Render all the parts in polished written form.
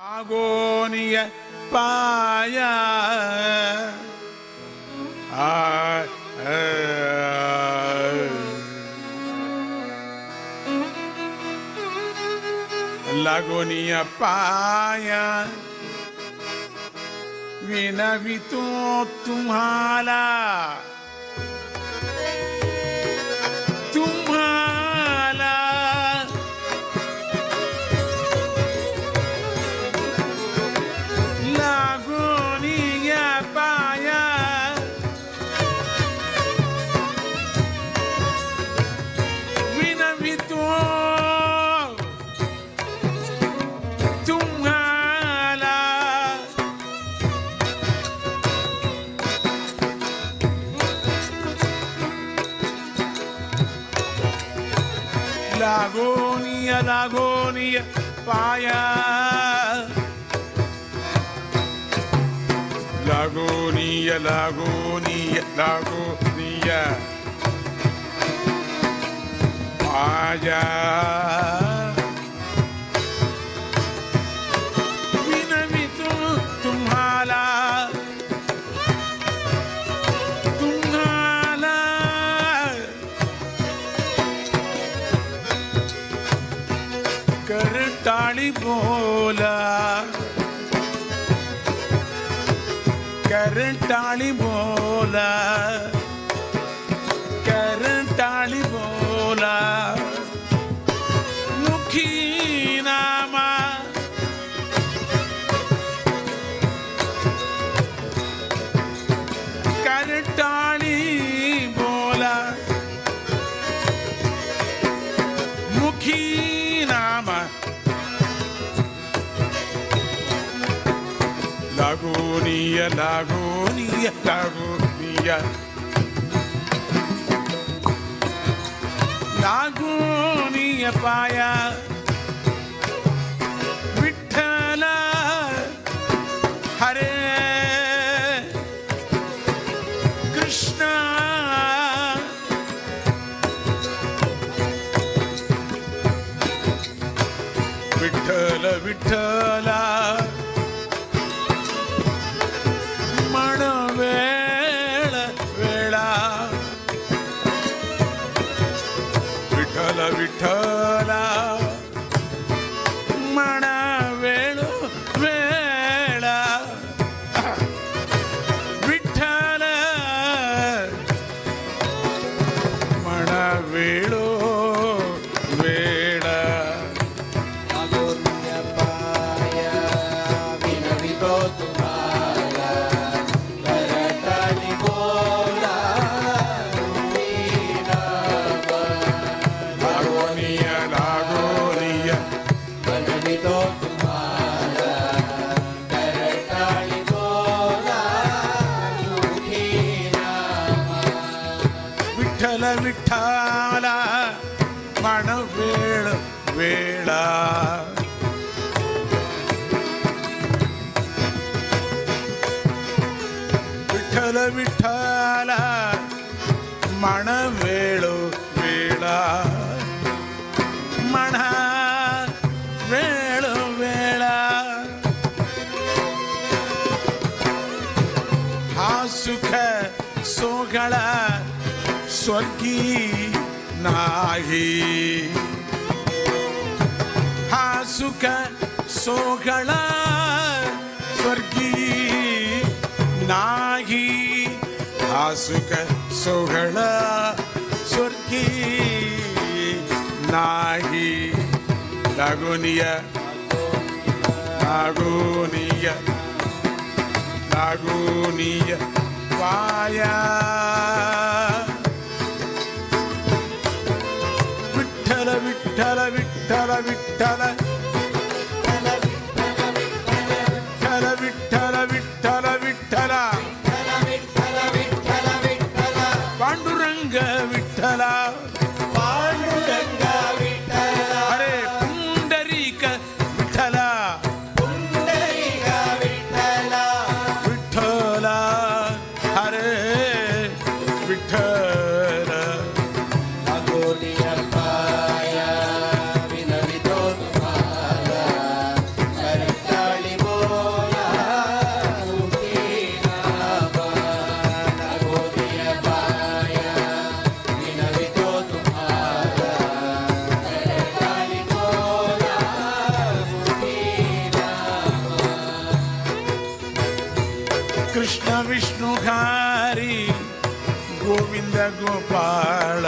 आगोनिय पाया लागोनिय पाया विनवितो तुम्हाला Lagonia, Lagonia, Paya. Lagonia, Lagonia, Lagonia, Paya. Vinavito tumhala. करटाळी बोला करटाळी बोला करटाळी बोला मुखी नामा करटाळी बोला मुखी Lagonia, Lagonia, Lagonia, Lagonia Paya, Vithala, Hare Krishna, Vithala, Vithala. विठ्ठला मना वेळो वेळा विठ्ठल मना वेळो वेळा लागोनिय पाया विनवितो तुम्हाला करटाळी बोला विठ्ठल विठ्ठला मन वेळ वेळा विठ्ठल विठ्ठला मन वेळ वेळा मन वेळ वेळा हा सुख सोहळा स्वर्गी नाही हा सुख सोहळा स्वर्गी नाही हा सुख सोहळा स्वर्गी नाही लागोनिया लागोनिया लागोनिया पाया विठ्ठल विठ्ठल विठ्ठल विठ्ठल विठ्ठल विठ्ठल विठ्ठल पांडुरंग विठ्ठला पांडुरंग विठ्ठला अरे पुंडरीक विठ्ठला पुंडरीक विठ्ठला विठ्ठला अरे विठ्ठल लागोनिय पाया विनवितो तुम्हाला कृष्ण विष्णु हरी गोविंद गोपाळ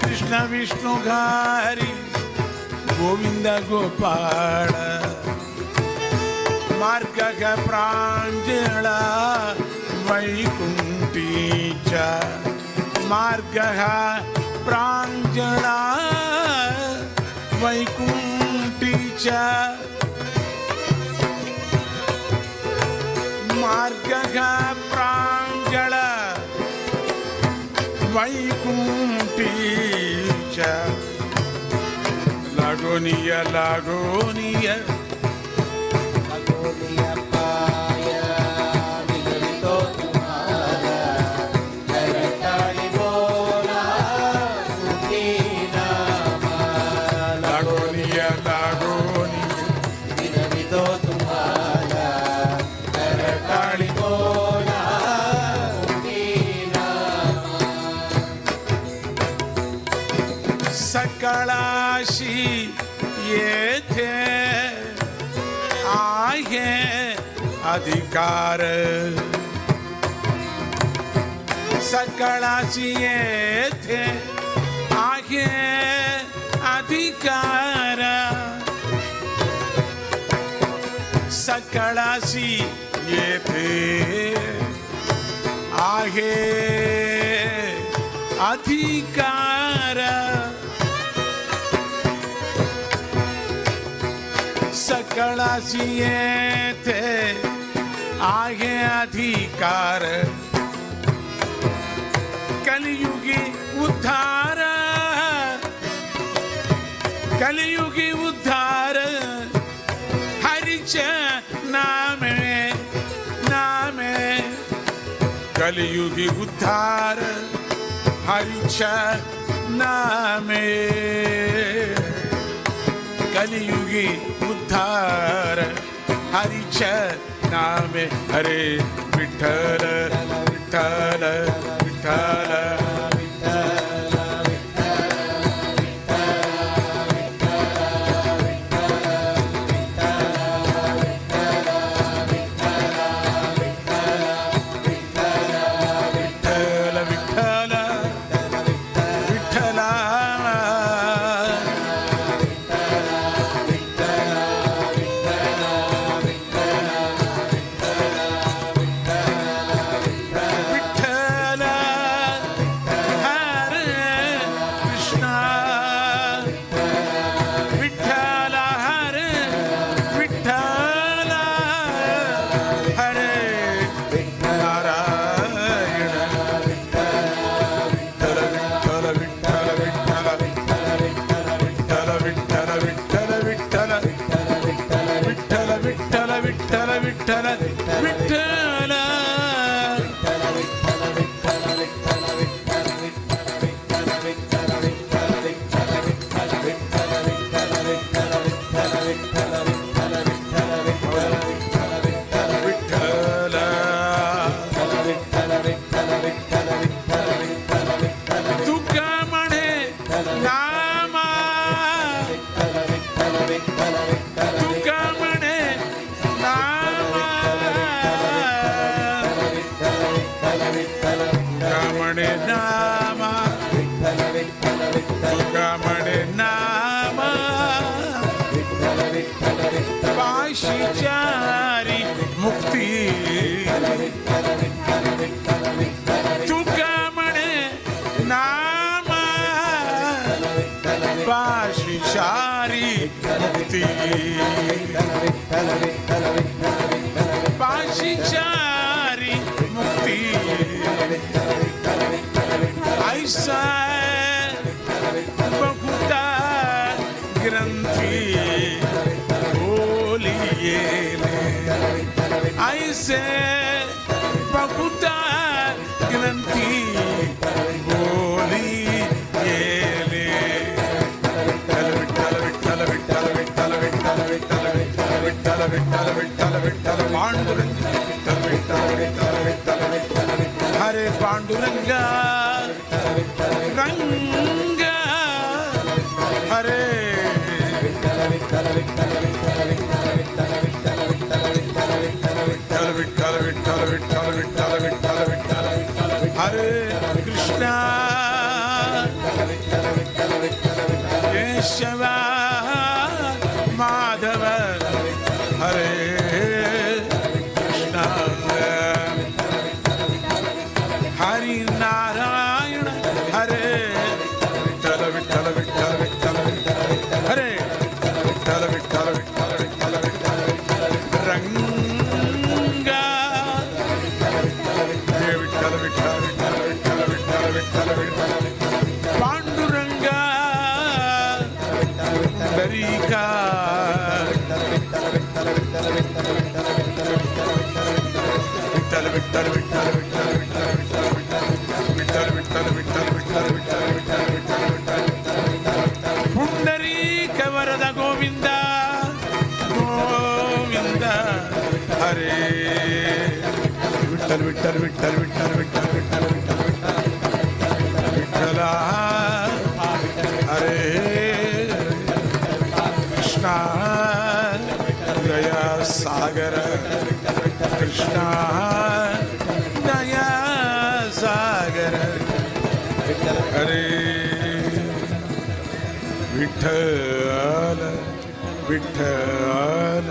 कृष्ण विष्णु हरी गोविंद गोपाळ मार्ग प्रांजळा वैकुंठीचा मार्ग प्रांजळा वैकुंठीचा मार्ग प्रांजळा वैकुंठीचा लागोनिय लागोनिय लागोनिया पाया विनवितो तुम्हाला करताळी बोला तुझी नामा लागोनिय लागोनिय विनवितो तुम्हाला करताळी बोला तुझी नामा सकळाशी येथे आहे अधिकार सकळाशी येथे आहे अधिकार सकळाशी येथे आहे अधिकार सकळाशी येथे आहे अधिकार कलियुगी उद्धार कलियुगी उद्धार हरीचे नामे नामे कलियुगी उद्धार हरीचे नामे कलियुगी उद्धार हरीच्या नामे हरे विठ्ठल विठ्ठल विठ्ठल पाशीचारी मुक्ती तुका म्हणे नामा पाशीचारी मुक्ती पाशीचारी मुक्ती ऐसा बहुता ग्रंथी ऐसे बहुता ग्रंथी बोली गेले विठ्ठल विठ्ठल विठ्ठल विठ्ठल विठ्ठल विठ्ठल विठ्ठल विठ्ठल विठ्ठल विठ्ठल पांडुरंग विठ्ठल विठ्ठल विठ्ठल विठ्ठल विठ्ठल हरे पांडुरंगा रंग हरे विठ्ठल विठ्ठल विठ्ठल विठ्ठल विठ्ठल विठ्ठल विठ्ठल विठ्ठल विठ्ठल विठ्ठल विठ्ठल विठ्ठल विठ्ठल विठ्ठल विठ्ठल पुंडरीक वरद गोविंद गोविंद हरे विठ्ठल विठ्ठल विठ्ठल विठ्ठल विठ्ठल विठ्ठल विठ्ठला हरे कृष्णा दया सागर कृष्णा दया सागर हरे विठ्ठल विठ्ठल